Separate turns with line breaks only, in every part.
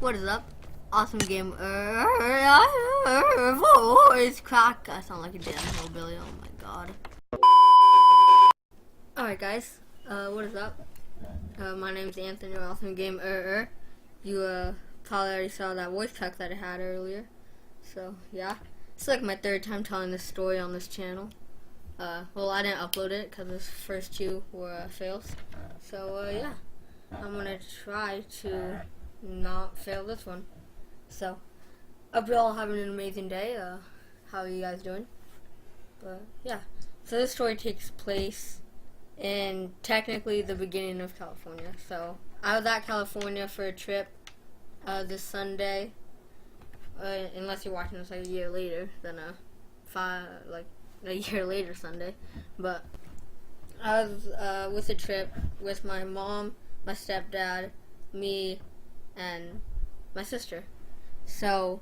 What is up? Awesome game. Voice crack. I sound like a damn hillbilly. Oh my god. Alright, guys. What is up? My name's Anthony. Awesome game. You probably already saw that voice crack that I had earlier. So yeah, it's like my third time telling this story on this channel. Well, I didn't upload it because the first two were fails. So yeah, I'm gonna try to not fail this one. So, hope you're all having an amazing day. How are you guys doing? But yeah, so this story takes place in technically the beginning of California. So I was at California for a trip this Sunday. Unless you're watching this like a year later than a year later Sunday. But I was with a trip with my mom, my stepdad, me, and my sister. So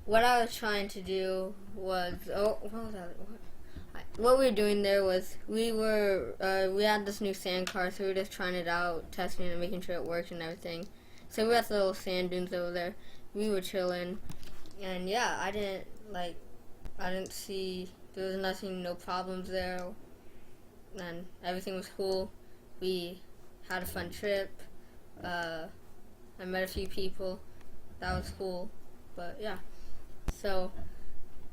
what I was trying to do was what we were doing there was we had this new sand car, so we were just trying it out, testing it, making sure it worked and everything. So we had the little sand dunes over there. We were chilling, and yeah, I didn't see, there was nothing, no problems there, and everything was cool. We had a fun trip. I met a few people. That was cool. But yeah. So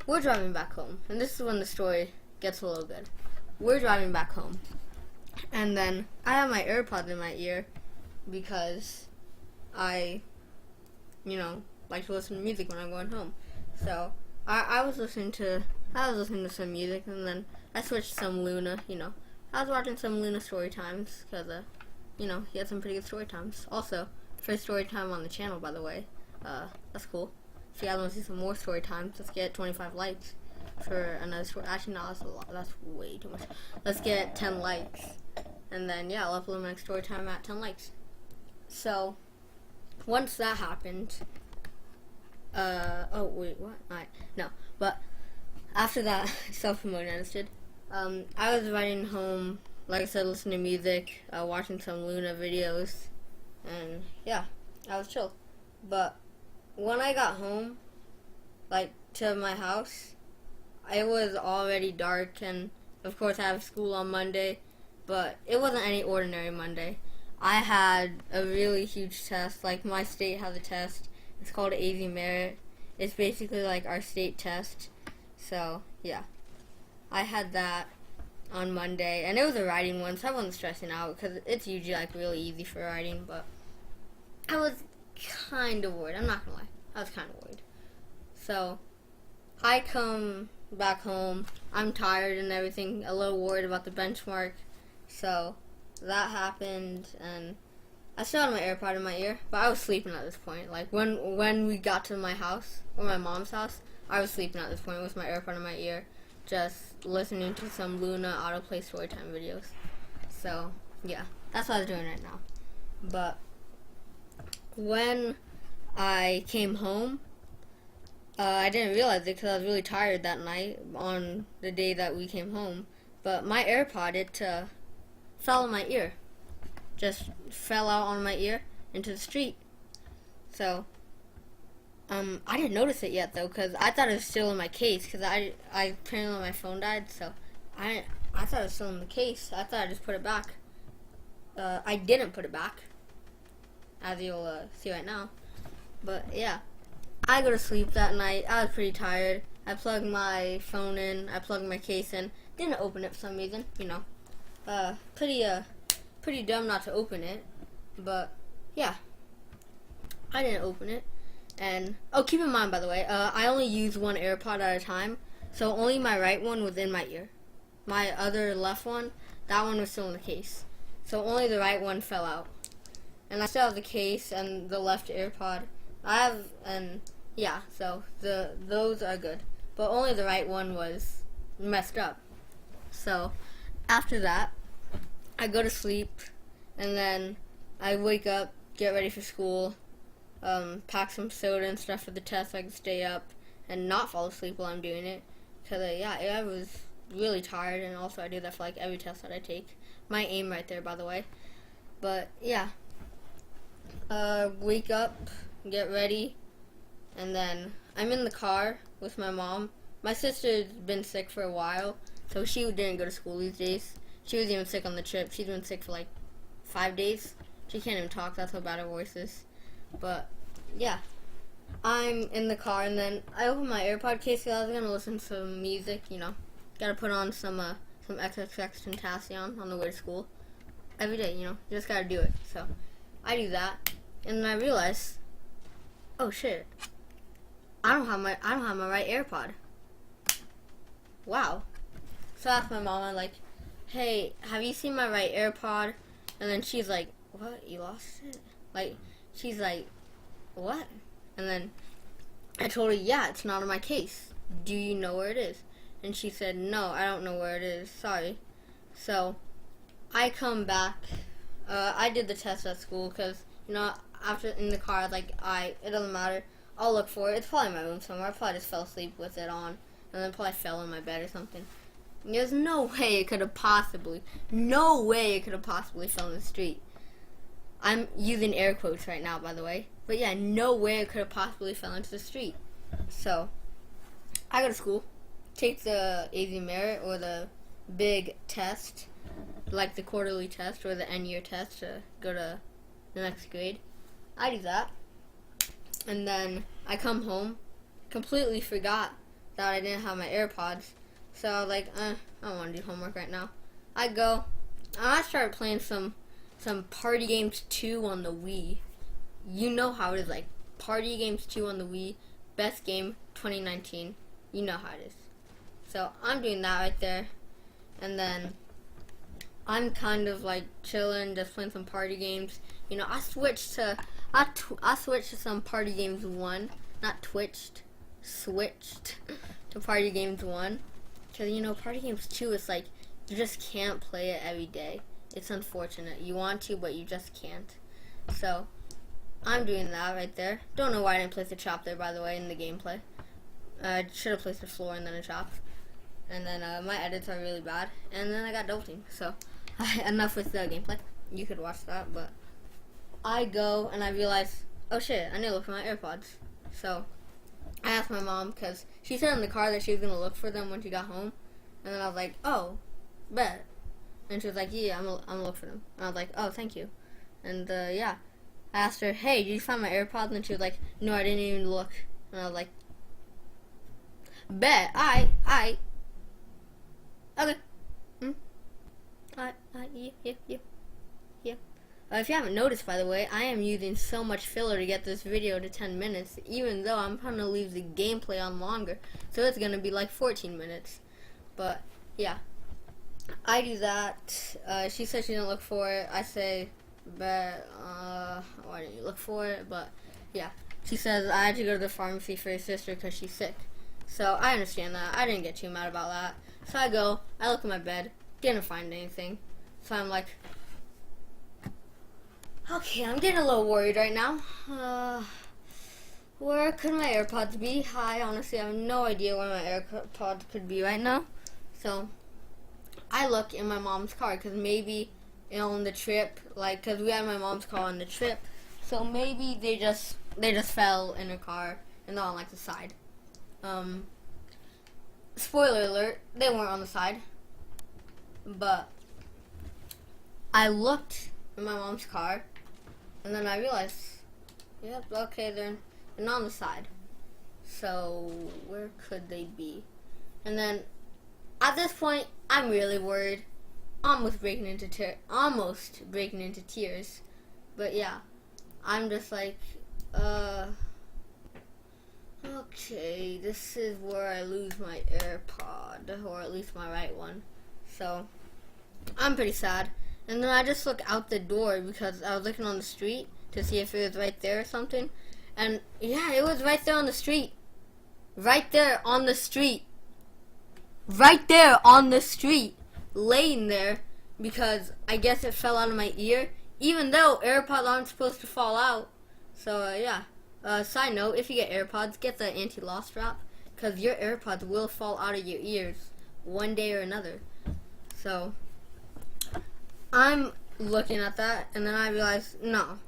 we're driving back home, and this is when the story gets a little good. We're driving back home, and then I have my Airpods in my ear because I, like to listen to music when I'm going home. So I was listening to some music, and then I switched to some Luna. I was watching some Luna story times because he had some pretty good story times. Also, first story time on the channel, by the way. That's cool. If you guys want to see some more story times, let's get 25 likes for another story. Actually, no, that's a lot. That's way too much. Let's get 10 likes, and then yeah, I'll upload my next story time at 10 likes. So once that happened, oh wait, what? Alright, no, but after that, self-promoting, I just did. I was riding home, like I said, listening to music, watching some Luna videos, and yeah, I was chill. But when I got home, to my house, it was already dark, and of course I have school on Monday, but it wasn't any ordinary Monday. I had a really huge test. My state has a test. It's called AZ Merit. It's basically like our state test. So yeah, I had that on Monday, and it was a writing one, so I wasn't stressing out because it's usually really easy for writing, but I was kind of worried. I'm not gonna lie, I was kind of worried. So I come back home, I'm tired and everything, a little worried about the benchmark. So that happened, and I still had my AirPod in my ear, but I was sleeping at this point. When we got to my house, or my mom's house, I was sleeping at this point with my AirPod in my ear, just listening to some Luna autoplay storytime videos. So yeah, that's what I was doing right now. But when I came home, I didn't realize it because I was really tired that night on the day that we came home. But my AirPod, it fell in my ear. Just fell out on my ear into the street. So I didn't notice it yet though, because I thought it was still in my case, because I apparently my phone died, so I thought it was still in the case. I thought I just put it back. I didn't put it back, as you'll see right now. But yeah, I go to sleep that night. I was pretty tired. I plugged my phone in. I plugged my case in. Didn't open it for some reason. Pretty dumb not to open it. But yeah, I didn't open it. And keep in mind, by the way, I only use one AirPod at a time, so only my right one was in my ear. My other left one, that one was still in the case. So only the right one fell out. And I still have the case and the left AirPod. So those are good. But only the right one was messed up. So after that, I go to sleep, and then I wake up, get ready for school, pack some soda and stuff for the test so I can stay up and not fall asleep while I'm doing it. Because, I was really tired, and also I do that for, every test that I take. My aim right there, by the way. But, yeah. Wake up, get ready, and then I'm in the car with my mom. My sister's been sick for a while, so she didn't go to school these days. She was even sick on the trip. She's been sick for like 5 days. She can't even talk. That's how bad her voice is. But yeah, I'm in the car, and then I opened my AirPod case because I was gonna listen to some music. You know, gotta put on some XXX Tentacion on the way to school every day. You know, you just gotta do it. So I do that, and then I realize, oh shit, I don't have my right AirPod. Wow. So I asked my mom, I'm like, hey, have you seen my right AirPod? And then she's like, what? You lost it? Like, she's like, what? And then I told her, yeah, it's not in my case. Do you know where it is? And she said, no, I don't know where it is. Sorry. So I come back. I did the test at school because, you know, after in the car, like, it doesn't matter. I'll look for it. It's probably in my room somewhere. I probably just fell asleep with it on, and then probably fell in my bed or something. There's no way it could have possibly fell in the street. I'm using air quotes right now, by the way. But yeah, no way it could have possibly fell into the street. So, I go to school, take the AZ Merit or the big test, like the quarterly test or the end year test to go to the next grade. I do that. And then I come home, completely forgot that I didn't have my AirPods. So I was like, I don't want to do homework right now. I go, and I started playing some Party Games 2 on the Wii. You know how it is, like, Party Games 2 on the Wii, best game 2019. You know how it is. So I'm doing that right there. And then I'm kind of like chilling, just playing some party games. You know, I switched to some Party Games 1. Not twitched, switched to Party Games 1. Because, you know, Party Games 2 is like, you just can't play it every day. It's unfortunate. You want to, but you just can't. So, I'm doing that right there. Don't know why I didn't place the chop there, by the way, in the gameplay. I should have placed the floor and then a chop. And then my edits are really bad. And then I got double team. So, enough with the gameplay. You could watch that, but I go and I realize, oh shit, I need to look for my AirPods. So, I asked my mom, because she said in the car that she was going to look for them when she got home. And then I was like, oh, bet. And she was like, yeah, I'm gonna look for them. And I was like, oh, thank you. And, yeah. I asked her, hey, did you find my AirPods? And she was like, no, I didn't even look. And I was like, bet, I. Okay. Yeah. If you haven't noticed, by the way, I am using so much filler to get this video to 10 minutes, even though I'm trying to leave the gameplay on longer. So it's going to be like 14 minutes. But, yeah. I do that. She said she didn't look for it. I say, but why didn't you look for it? But yeah, she says I had to go to the pharmacy for your sister because she's sick. So I understand that. I didn't get too mad about that. So I go. I look at my bed. Didn't find anything. So I'm like, okay, I'm getting a little worried right now. Where could my AirPods be? I honestly have no idea where my AirPods could be right now. So I look in my mom's car because maybe on the trip, like, because we had my mom's car on the trip, so maybe they just fell in her car and not on like the side. Spoiler alert, they weren't on the side, but I looked in my mom's car and then I realized, yep, okay, they're not on the side. So where could they be? And then at this point, I'm really worried. Almost breaking into tears. But yeah, I'm just like, okay, this is where I lose my AirPod, or at least my right one. So, I'm pretty sad. And then I just look out the door because I was looking on the street to see if it was right there or something. And yeah, it was right there on the street. Right there on the street. Right there on the street, laying there, because I guess it fell out of my ear, even though AirPods aren't supposed to fall out. So, yeah. Side note, if you get AirPods, get the anti-loss strap, because your AirPods will fall out of your ears one day or another. So, I'm looking at that, and then I realize, no,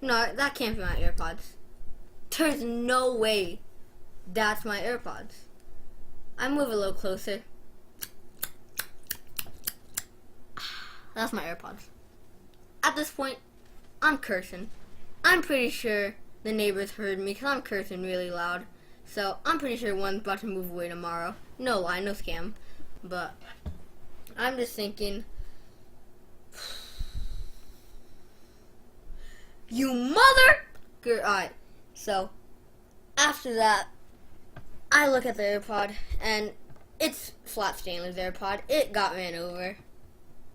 that can't be my AirPods. There's no way that's my AirPods. I move a little closer. That's my AirPods. At this point, I'm cursing. I'm pretty sure the neighbors heard me because I'm cursing really loud. So I'm pretty sure one's about to move away tomorrow. No lie, no scam. But I'm just thinking, you mother! Alright, so after that, I look at the AirPod and it's flat stainless AirPod. It got ran over.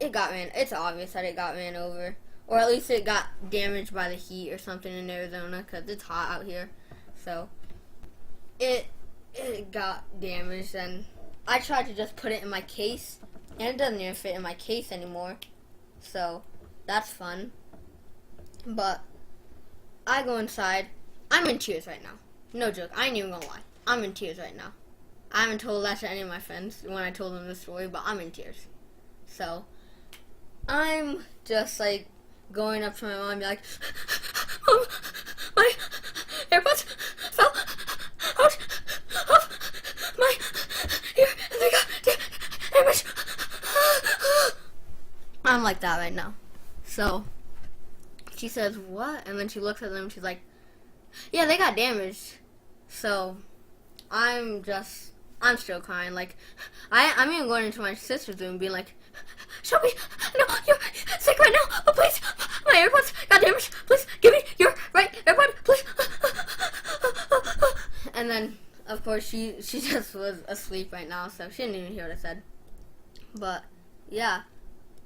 It's obvious that it got ran over. Or at least it got damaged by the heat or something in Arizona because it's hot out here. So it got damaged, and I tried to just put it in my case, and it doesn't even fit in my case anymore. So that's fun. But I go inside. I'm in tears right now. No joke. I ain't even gonna lie. I'm in tears right now. I haven't told that to any of my friends when I told them the story, but I'm in tears. So I'm just like going up to my mom and be like, Mom, my AirPods fell out of my ear and they got damaged. I'm like that right now. So she says, what? And then she looks at them and she's like, yeah, they got damaged. So I'm still crying. Like, I'm even going into my sister's room being like, Shelby, no, you're sick right now, but please, my AirPods got damaged. Please, give me your right AirPod, please. And then, of course, she just was asleep right now, so she didn't even hear what I said. But, yeah,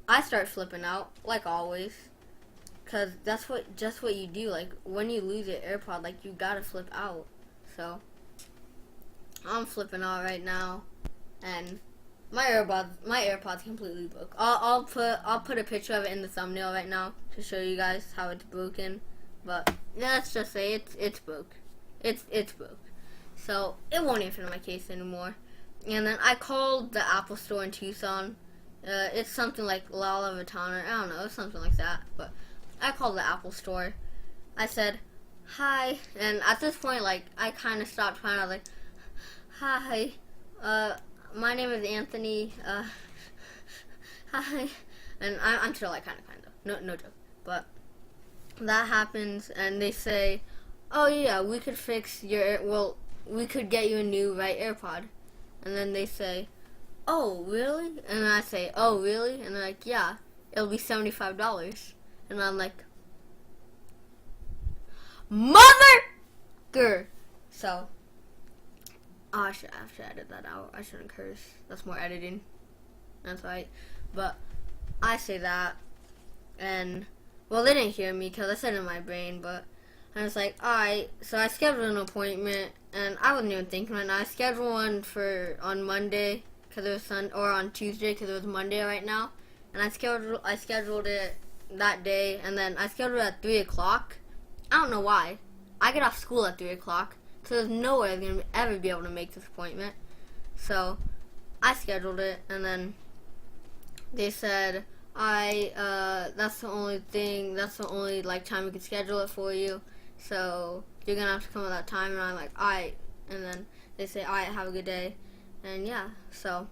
I start flipping out, like always, because that's just what you do. Like, when you lose your AirPod, like, you gotta flip out. So I'm flipping out right now, and my AirPods completely broke. I'll put a picture of it in the thumbnail right now to show you guys how it's broken. But yeah, let's just say it's broke. It's broke. So it won't even fit in my case anymore. And then I called the Apple store in Tucson. It's something like La Vitana. I don't know, it's something like that. But I called the Apple store. I said, hi, and at this point, like, I kind of stopped crying. I was like, hi, my name is Anthony, hi, and I'm still, like, kind of though, no joke, but that happens, and they say, oh, yeah, we could fix we could get you a new right AirPod, and then they say, oh, really? And then I say, oh, really? And they're like, yeah, it'll be $75, and I'm like, mother! So, I should edit that out. I shouldn't curse. That's more editing. That's right. But I say that, and well, they didn't hear me because I said it in my brain. But I was like, alright. So I scheduled an appointment, and I wasn't even thinking right now. I scheduled one on Monday because it was or on Tuesday because it was Monday right now, and I scheduled it that day, and then I scheduled it at 3 o'clock. I don't know why. I get off school at 3 o'clock, so there's no way I'm going to ever be able to make this appointment. So I scheduled it, and then they said, that's the only like time we can schedule it for you. So you're going to have to come at that time. And I'm like, alright. And then they say, alright, have a good day. And yeah, so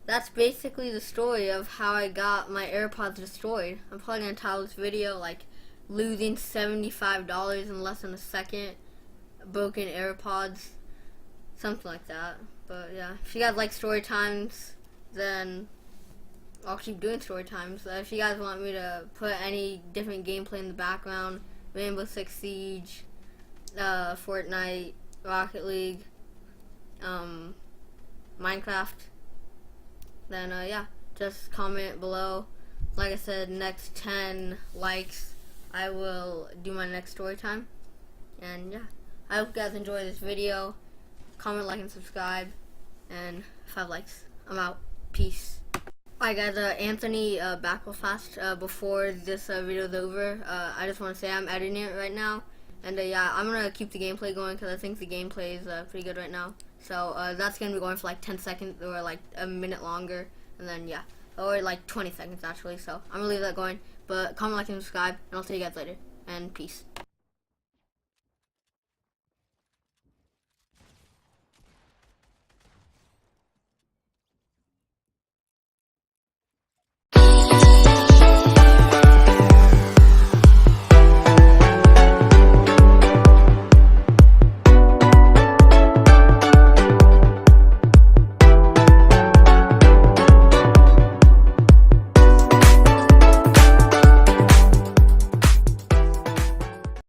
that's basically the story of how I got my AirPods destroyed. I'm probably going to title this video like, losing $75 in less than a second, broken AirPods, something like that. But yeah, if you guys like story times, then I'll keep doing story times. If you guys want me to put any different gameplay in the background, Rainbow Six Siege, Fortnite, Rocket League, Minecraft, then yeah, just comment below. Like I said, next 10 likes, I will do my next story time. And yeah, I hope you guys enjoy this video. Comment, like, and subscribe. And 5 likes. I'm out. Peace. Alright guys, Anthony, back real fast. Before this video is over, I just want to say I'm editing it right now. And yeah, I'm going to keep the gameplay going because I think the gameplay is pretty good right now. So that's going to be going for like 10 seconds or like a minute longer. And then yeah, or like 20 seconds actually. So I'm going to leave that going. But comment, like, and subscribe, and I'll see you guys later. And peace.